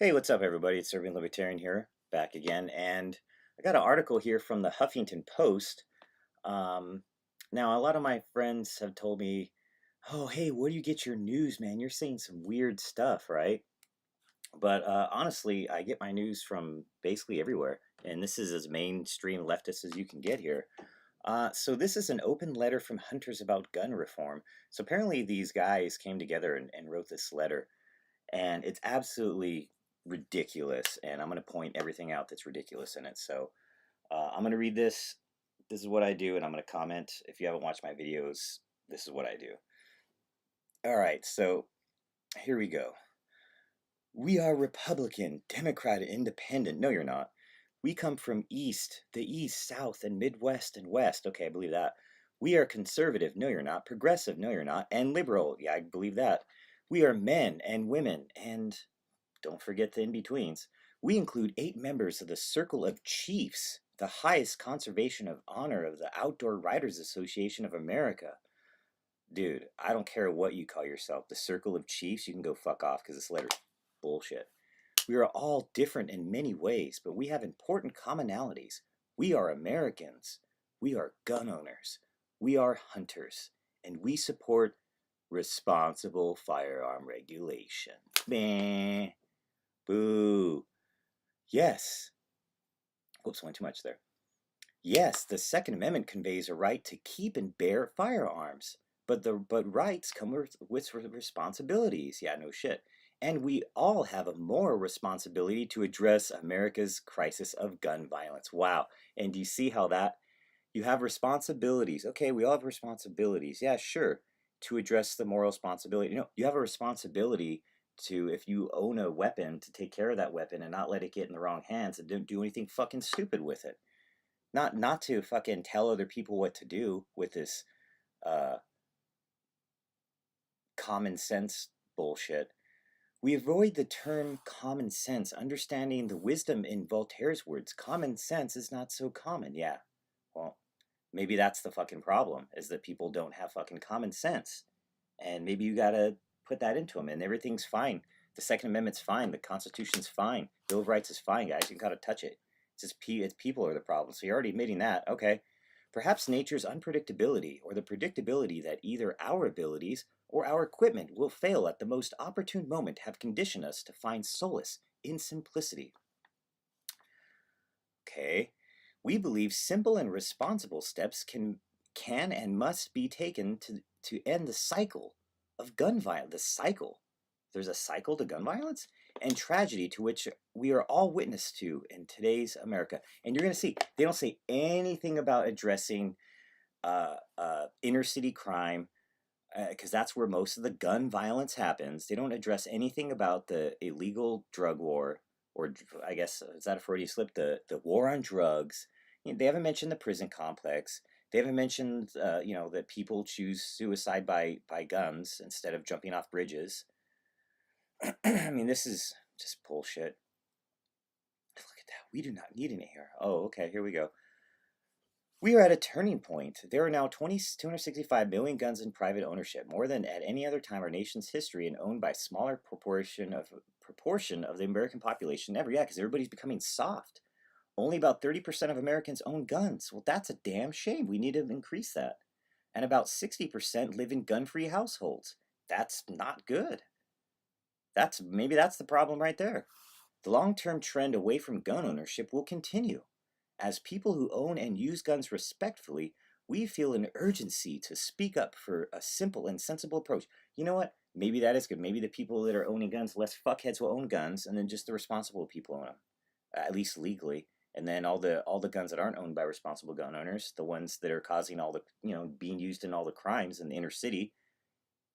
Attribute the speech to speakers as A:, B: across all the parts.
A: Hey, what's up, everybody? It's Serving Libertarian here, back again, and I got an article here from the Huffington Post. Um, Now, a lot of my friends have told me, "Oh, hey, where do you get your news, man? You're saying some weird stuff, right?" But honestly, I get my news from basically everywhere, and this is as mainstream leftist as you can get here. So this is an open letter from hunters about gun reform. So apparently, these guys came together and wrote this letter, and it's absolutely ridiculous. And I'm going to point everything out that's ridiculous in it. So I'm going to read this. This is what I do, and I'm going to comment. If you haven't watched my videos, this is what I do. All right, so here we go. We are Republican, Democrat, Independent. No, you're not. We come from the East, South, and Midwest and West. Okay, I believe that. We are conservative. No, you're not. Progressive. No, you're not. And liberal. Yeah, I believe that. We are men and women and don't forget the in-betweens. We include 8 members of the Circle of Chiefs, the highest conservation of honor of the Outdoor Writers Association of America. Dude, I don't care what you call yourself. The Circle of Chiefs, you can go fuck off because this letter's bullshit. We are all different in many ways, but we have important commonalities. We are Americans. We are gun owners. We are hunters. And we support responsible firearm regulation. Meh. Boo. Yes. Whoops, went too much there. Yes, the Second Amendment conveys a right to keep and bear firearms, but rights come with responsibilities. Yeah, no shit. And we all have a moral responsibility to address America's crisis of gun violence. Wow. And do you see how that you have responsibilities? Okay, we all have responsibilities. Yeah, sure. To address the moral responsibility. You have a responsibility to, if you own a weapon, to take care of that weapon and not let it get in the wrong hands and don't do anything fucking stupid with it. Not to fucking tell other people what to do with this uh, common sense bullshit. We avoid the term common sense, understanding the wisdom in Voltaire's words. Common sense is not so common. Yeah, well, maybe that's the fucking problem, is that people don't have fucking common sense. And maybe you gotta put that into them, and everything's fine. The Second Amendment's fine. The Constitution's fine. Bill of Rights is fine, guys. You gotta touch it. It's just it's people are the problem. So you're already admitting that. Okay. Perhaps nature's unpredictability, or the predictability that either our abilities or our equipment will fail at the most opportune moment, have conditioned us to find solace in simplicity. Okay. We believe simple and responsible steps can and must be taken to end the cycle of gun violence. The cycle. There's a cycle to gun violence and tragedy to which we are all witness to in today's America. And you're going to see they don't say anything about addressing inner city crime, because that's where most of the gun violence happens. They don't address anything about the illegal drug war, or I guess is that a Freudian slip? The war on drugs. They haven't mentioned the prison complex. They haven't mentioned that people choose suicide by guns instead of jumping off bridges. I mean, this is just bullshit. Look at that. We do not need an AR. Oh, okay. Here we go. We are at a turning point. There are now 265 million guns in private ownership, more than at any other time in our nation's history, and owned by a smaller proportion of the American population ever. Yeah, because everybody's becoming soft. Only about 30% of Americans own guns. Well, that's a damn shame. We need to increase that. And about 60% live in gun-free households. That's not good. Maybe that's the problem right there. The long-term trend away from gun ownership will continue. As people who own and use guns respectfully, we feel an urgency to speak up for a simple and sensible approach. You know what? Maybe that is good. Maybe the people that are owning guns, less fuckheads will own guns, and then just the responsible people own them, at least legally. And then all the guns that aren't owned by responsible gun owners, the ones that are causing all the being used in all the crimes in the inner city,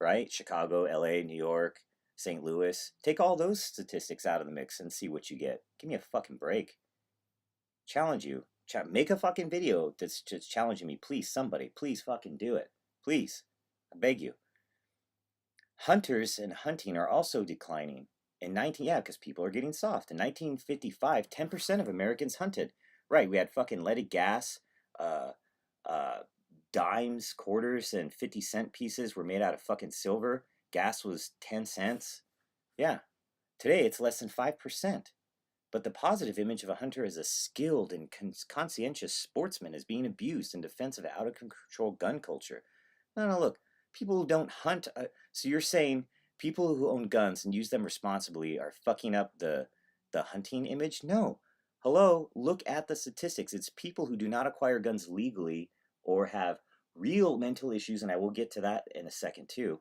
A: right? Chicago, L.A., New York, St. Louis. Take all those statistics out of the mix and see what you get. Give me a fucking break. Challenge you. Make a fucking video that's just challenging me. Please, somebody. Please fucking do it. Please. I beg you. Hunters and hunting are also declining. Yeah, because people are getting soft. In 1955, 10% of Americans hunted. Right, we had fucking leaded gas, uh, uh, dimes, quarters, and 50-cent pieces were made out of fucking silver. Gas was 10 cents. Yeah, Today, it's less than 5%. But the positive image of a hunter as a skilled and conscientious sportsman is being abused in defense of out of control gun culture. No, no, look, people who don't hunt. So you're saying people who own guns and use them responsibly are fucking up the hunting image? No. Hello, look at the statistics. It's people who do not acquire guns legally or have real mental issues, and I will get to that in a second too,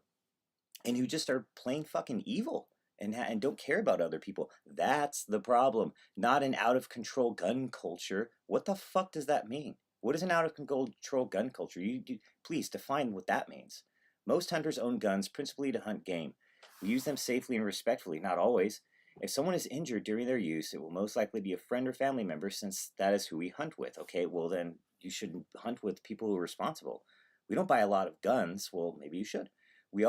A: and who just are plain fucking evil and don't care about other people. That's the problem. Not an out of control gun culture. What the fuck does that mean? What is an out of control gun culture? Please define what that means. Most hunters own guns principally to hunt game. We use them safely and respectfully, not always. If someone is injured during their use, it will most likely be a friend or family member since that is who we hunt with. Okay, well then you shouldn't hunt with people who are responsible. We don't buy a lot of guns. Well, maybe you should. We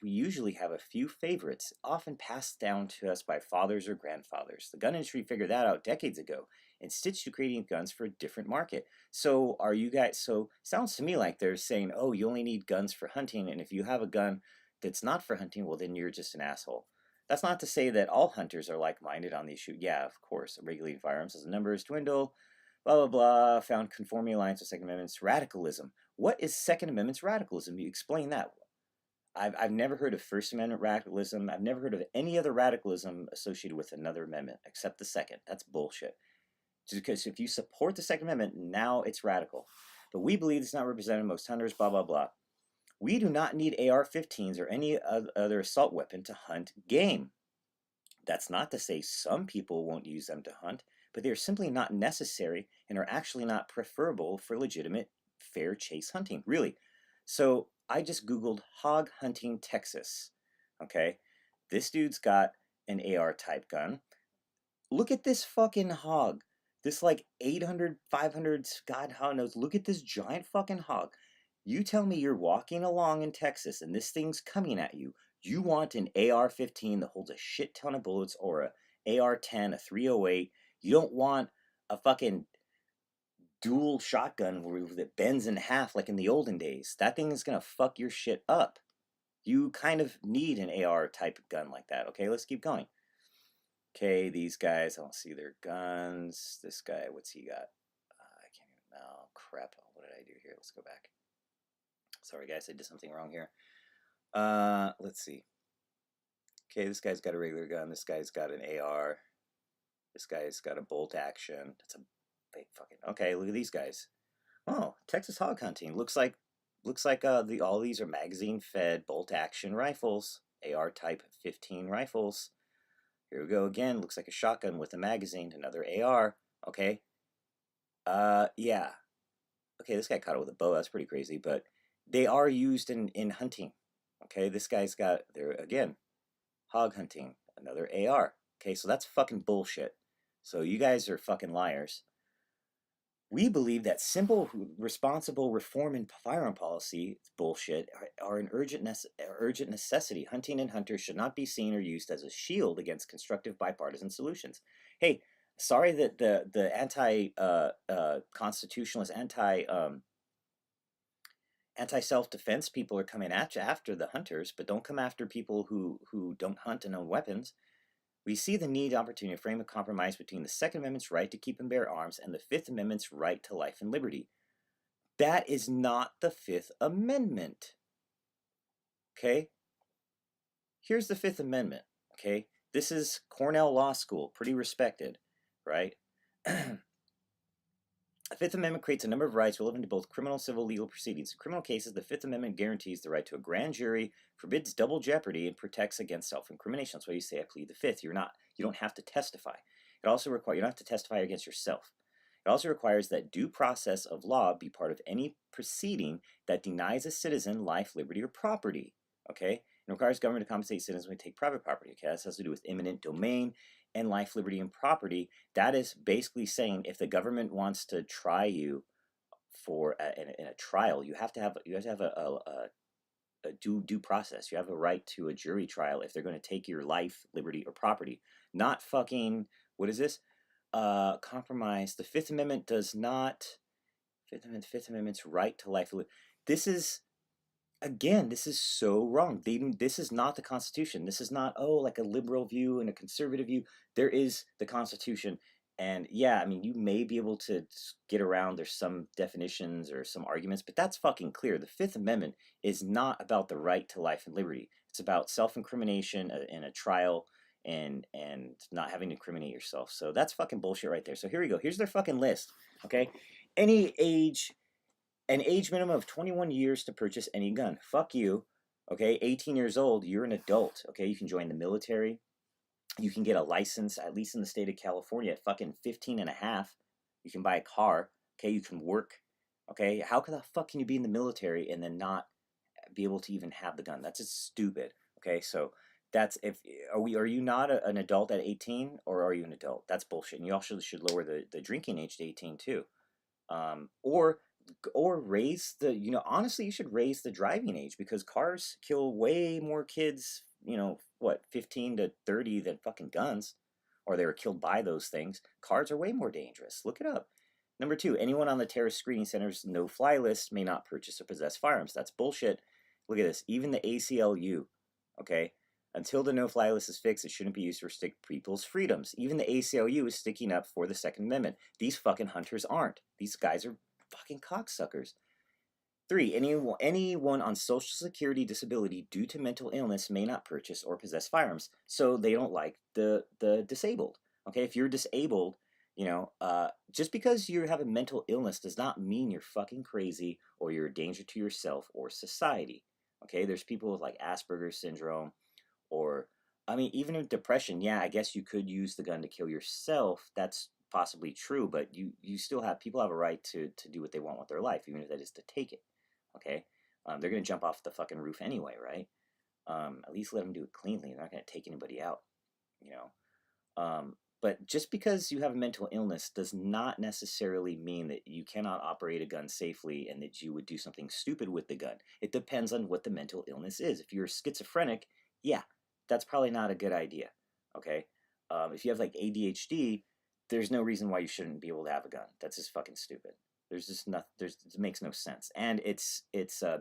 A: usually have a few favorites, often passed down to us by fathers or grandfathers. The gun industry figured that out decades ago and stitched to creating guns for a different market. So sounds to me like they're saying, oh, you only need guns for hunting, and if you have a gun that's not for hunting, well, then you're just an asshole. That's not to say that all hunters are like-minded on the issue. Yeah, of course, regulating firearms as the numbers dwindle, blah, blah, blah, found conforming alliance with Second Amendment's radicalism. What is Second Amendment's radicalism? You explain that. I've never heard of First Amendment radicalism. I've never heard of any other radicalism associated with another amendment except the second. That's bullshit. Just because if you support the Second Amendment, now it's radical. But we believe it's not represented in most hunters, blah, blah, blah. We do not need AR-15s or any other assault weapon to hunt game. That's not to say some people won't use them to hunt, but they are simply not necessary and are actually not preferable for legitimate, fair chase hunting. Really. So I just Googled hog hunting Texas. Okay. This dude's got an AR type gun. Look at this fucking hog. This like 800, 500, God how knows. Look at this giant fucking hog. You tell me you're walking along in Texas and this thing's coming at you. You want an AR-15 that holds a shit ton of bullets or a AR-10, a 308. You don't want a fucking dual shotgun that bends in half like in the olden days. That thing is gonna fuck your shit up. You kind of need an AR type of gun like that. Okay, let's keep going. Okay, these guys, I don't see their guns. This guy, what's he got? I can't even, oh crap, what did I do here? Let's go back. Sorry guys, I did something wrong here. Let's see. Okay, this guy's got a regular gun. This guy's got an AR. This guy's got a bolt action. That's a big fucking. Okay, look at these guys. Oh, Texas hog hunting. Looks like all these are magazine-fed bolt action rifles. AR type 15 rifles. Here we go again. Looks like a shotgun with a magazine. Another AR. Okay. Yeah. Okay, this guy caught it with a bow. That's pretty crazy, but they are used in hunting. Okay, this guy's got there again. Hog hunting. Another AR. Okay, so that's fucking bullshit. So you guys are fucking liars. We believe that simple, responsible reform in firearm policy bullshit are an urgent necessity. Hunting and hunters should not be seen or used as a shield against constructive bipartisan solutions. Hey, sorry that the anti-constitutionalist, anti-self-defense people are coming at you after the hunters, but don't come after people who don't hunt and own weapons. We see the need opportunity to frame a compromise between the Second Amendment's right to keep and bear arms and the Fifth Amendment's right to life and liberty. That is not the Fifth Amendment. Okay? Here's the Fifth Amendment. Okay? This is Cornell Law School, pretty respected, right? The Fifth Amendment creates a number of rights relevant to both criminal and civil legal proceedings. In criminal cases, the Fifth Amendment guarantees the right to a grand jury, forbids double jeopardy, and protects against self-incrimination. That's why you say, I plead the Fifth. You don't have to testify. It also requires, you don't have to testify against yourself. It also requires that due process of law be part of any proceeding that denies a citizen life, liberty, or property. Okay? It requires government to compensate citizens when they take private property. Okay? This has to do with eminent domain and life, liberty, and property. That is basically saying if the government wants to try you for in a trial, you have to have a due process. You have a right to a jury trial if they're going to take your life, liberty, or property. Not fucking, what is this? Compromise. The Fifth Amendment does not. Fifth Amendment's right to life. This is Again, this is so wrong. This is not the Constitution. This is not, oh, like a liberal view and a conservative view. There is the Constitution. And yeah, I mean, you may be able to get around, there's some definitions or some arguments, but that's fucking clear. The Fifth Amendment is not about the right to life and liberty. It's about self-incrimination in a trial and not having to incriminate yourself. So that's fucking bullshit right there. So here we go. Here's their fucking list. Okay. Any age An age minimum of 21 years to purchase any gun. Fuck you. Okay, 18 years old, you're an adult. Okay, you can join the military. You can get a license, at least in the state of California, at fucking 15 and a half. You can buy a car. Okay, you can work. Okay, how the fuck can you be in the military and then not be able to even have the gun? That's just stupid. Okay, so that's if are you not an adult at 18 or are you an adult? That's bullshit. And you also should lower the drinking age to 18 too. Um, or or raise the, honestly, you should raise the driving age because cars kill way more kids, what, 15 to 30 than fucking guns, or they were killed by those things. Cars are way more dangerous. Look it up. Number two, anyone on the terrorist screening center's no-fly list may not purchase or possess firearms. That's bullshit. Look at this. Even the ACLU, okay? Until the no-fly list is fixed, it shouldn't be used to restrict people's freedoms. Even the ACLU is sticking up for the Second Amendment. These fucking hunters aren't. These guys are fucking cocksuckers. Three, anyone on Social Security disability due to mental illness may not purchase or possess firearms. So they don't like the disabled. Okay, if you're disabled, just because you have a mental illness does not mean you're fucking crazy or you're a danger to yourself or society. Okay, there's people with like Asperger's syndrome or, I mean, even with depression, yeah, I guess you could use the gun to kill yourself. That's possibly true, but you still have people have a right to do what they want with their life, even if that is to take it. Okay, they're gonna jump off the fucking roof anyway, right? At least let them do it cleanly. They're not gonna take anybody out, you know. But just because you have a mental illness does not necessarily mean that you cannot operate a gun safely and that you would do something stupid with the gun. It depends on what the mental illness is. If you're schizophrenic, yeah, that's probably not a good idea. Okay, if you have like ADHD, there's no reason why you shouldn't be able to have a gun. That's just fucking stupid. There's just not. It makes no sense, and it's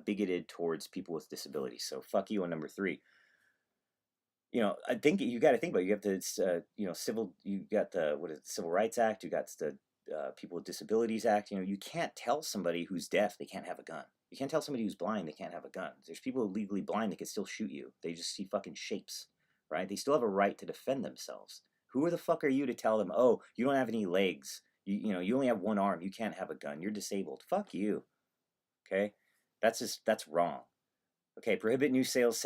A: bigoted towards people with disabilities. So fuck you on number three. I think you got to think about it. You have the, civil. You got the what is it, the Civil Rights Act. You got the People with Disabilities Act. You can't tell somebody who's deaf they can't have a gun. You can't tell somebody who's blind they can't have a gun. There's people legally blind that can still shoot you. They just see fucking shapes, right? They still have a right to defend themselves. Who the fuck are you to tell them, oh, you don't have any legs. You only have one arm. You can't have a gun. You're disabled. Fuck you. Okay, that's wrong. Okay, prohibit new sales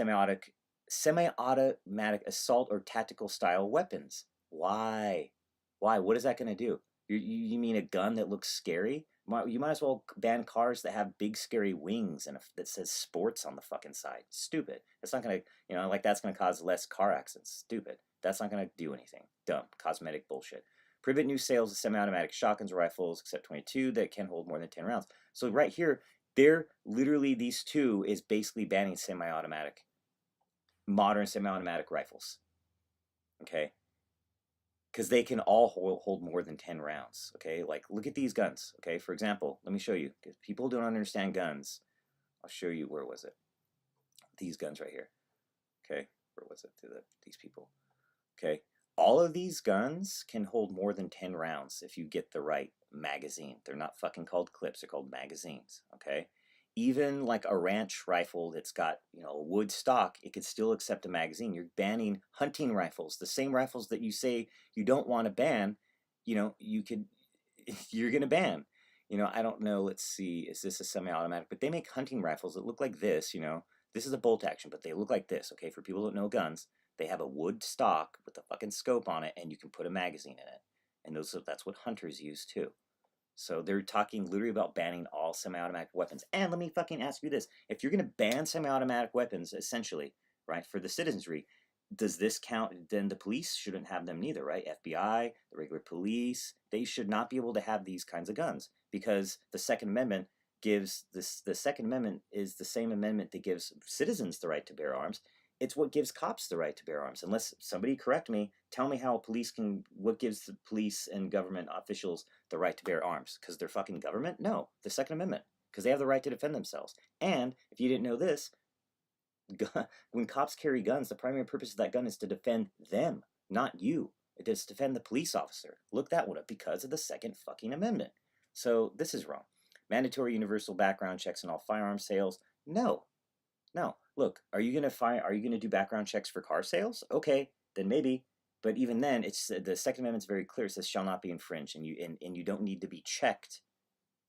A: semi-automatic assault or tactical style weapons. Why? Why? What is that going to do? You mean a gun that looks scary? You might as well ban cars that have big scary wings and that says sports on the fucking side. Stupid. That's not going to, like that's going to cause less car accidents. Stupid. That's not going to do anything. Dumb. Cosmetic bullshit. Prohibit new sales of semi-automatic shotguns or rifles, except 22, that can hold more than 10 rounds. So right here, they're literally, these two is basically banning semi-automatic, modern semi-automatic rifles. Okay, because they can all hold more than 10 rounds. Okay, like look at these guns. Okay, for example, let me show you. Because people don't understand guns. I'll show you. Where was it? These guns right here. Okay, where was it? These people. Okay, all of these guns can hold more than 10 rounds if you get the right magazine. They're not fucking called clips, they're called magazines. Okay, even like a ranch rifle that's got a wood stock, it could still accept a magazine. You're banning hunting rifles, the same rifles that you say you don't want to ban. You could you're gonna ban. I don't know. Let's see. Is this a semi-automatic? But they make hunting rifles that look like this. This is a bolt action, but they look like this. Okay, for people that know guns, they have a wood stock with a fucking scope on it, and you can put a magazine in it. And that's what hunters use too. So they're talking literally about banning all semi-automatic weapons. And let me fucking ask you this. If you're going to ban semi-automatic weapons, essentially, right, for the citizenry, does this count? Then the police shouldn't have them neither, right? FBI, the regular police, they should not be able to have these kinds of guns because the Second Amendment gives this. The Second Amendment is the same amendment that gives citizens the right to bear arms. It's what gives cops the right to bear arms. Unless somebody correct me, tell me how what gives the police and government officials the right to bear arms? Because they're fucking government? No, the Second Amendment. because they have the right to defend themselves. And if you didn't know this, when cops carry guns, the primary purpose of that gun is to defend them, not you. It is to defend the police officer. Look that one up because of the Second fucking Amendment. So this is wrong. Mandatory universal background checks on all firearm sales. No, no. Look, are you gonna do background checks for car sales? Okay, then maybe. But even then, it's the Second Amendment's very clear. It says shall not be infringed, and you don't need to be checked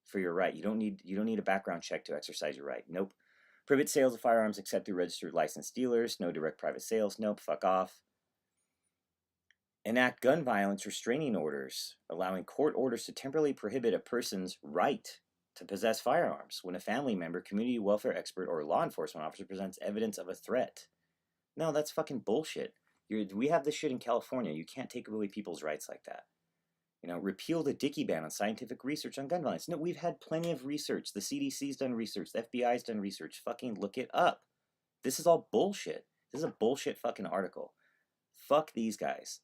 A: for your right. You don't need a background check to exercise your right. Nope. Prohibit sales of firearms except through registered licensed dealers. No direct private sales. Nope. Fuck off. Enact gun violence restraining orders, allowing court orders to temporarily prohibit a person's right to possess firearms when a family member, community welfare expert, or law enforcement officer presents evidence of a threat. No, that's fucking bullshit. We have this shit in California. You can't take away people's rights like that. Repeal the Dickey ban on scientific research on gun violence. No, we've had plenty of research. The CDC's done research. The FBI's done research. Fucking look it up. This is all bullshit. This is a bullshit fucking article. Fuck these guys.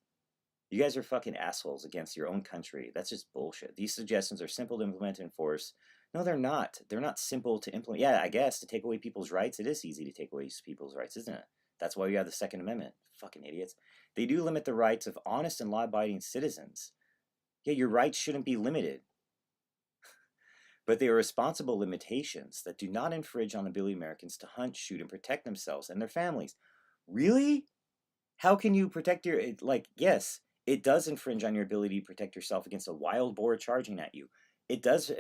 A: You guys are fucking assholes against your own country. That's just bullshit. These suggestions are simple to implement and enforce. No, they're not. They're not simple to implement. Yeah, I guess to take away people's rights, it is easy to take away people's rights, isn't it? That's why we have the Second Amendment. Fucking idiots. They do limit the rights of honest and law-abiding citizens. Yeah, your rights shouldn't be limited. But they are responsible limitations that do not infringe on the ability of Americans to hunt, shoot, and protect themselves and their families. Really? How can you protect your... yes, it does infringe on your ability to protect yourself against a wild boar charging at you. It does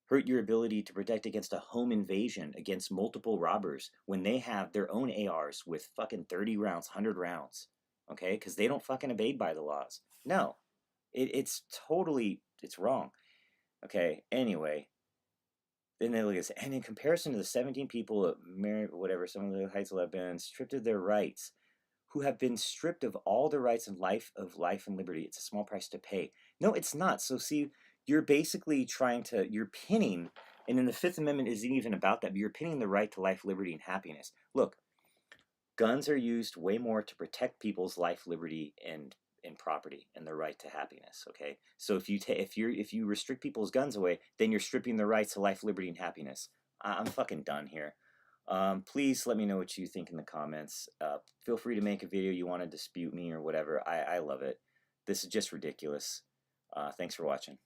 A: hurt your ability to protect against a home invasion, against multiple robbers, when they have their own ARs with fucking 30 rounds, 100 rounds. Okay? Because they don't fucking abide by the laws. No. It's wrong. Okay? Anyway. Then they look at this. And in comparison to the 17 people at some of the heights have been stripped of their rights, who have been stripped of all their rights in life and liberty, it's a small price to pay. No, it's not. So see, you're basically you're pinning, and then the Fifth Amendment isn't even about that, but you're pinning the right to life, liberty, and happiness. Look, guns are used way more to protect people's life, liberty, and property and their right to happiness. Okay, so if you restrict people's guns away, then you're stripping their rights to life, liberty, and happiness. I'm fucking done here. Please let me know what you think in the comments. Feel free to make a video you want to dispute me or whatever. I love it. This is just ridiculous. Thanks for watching.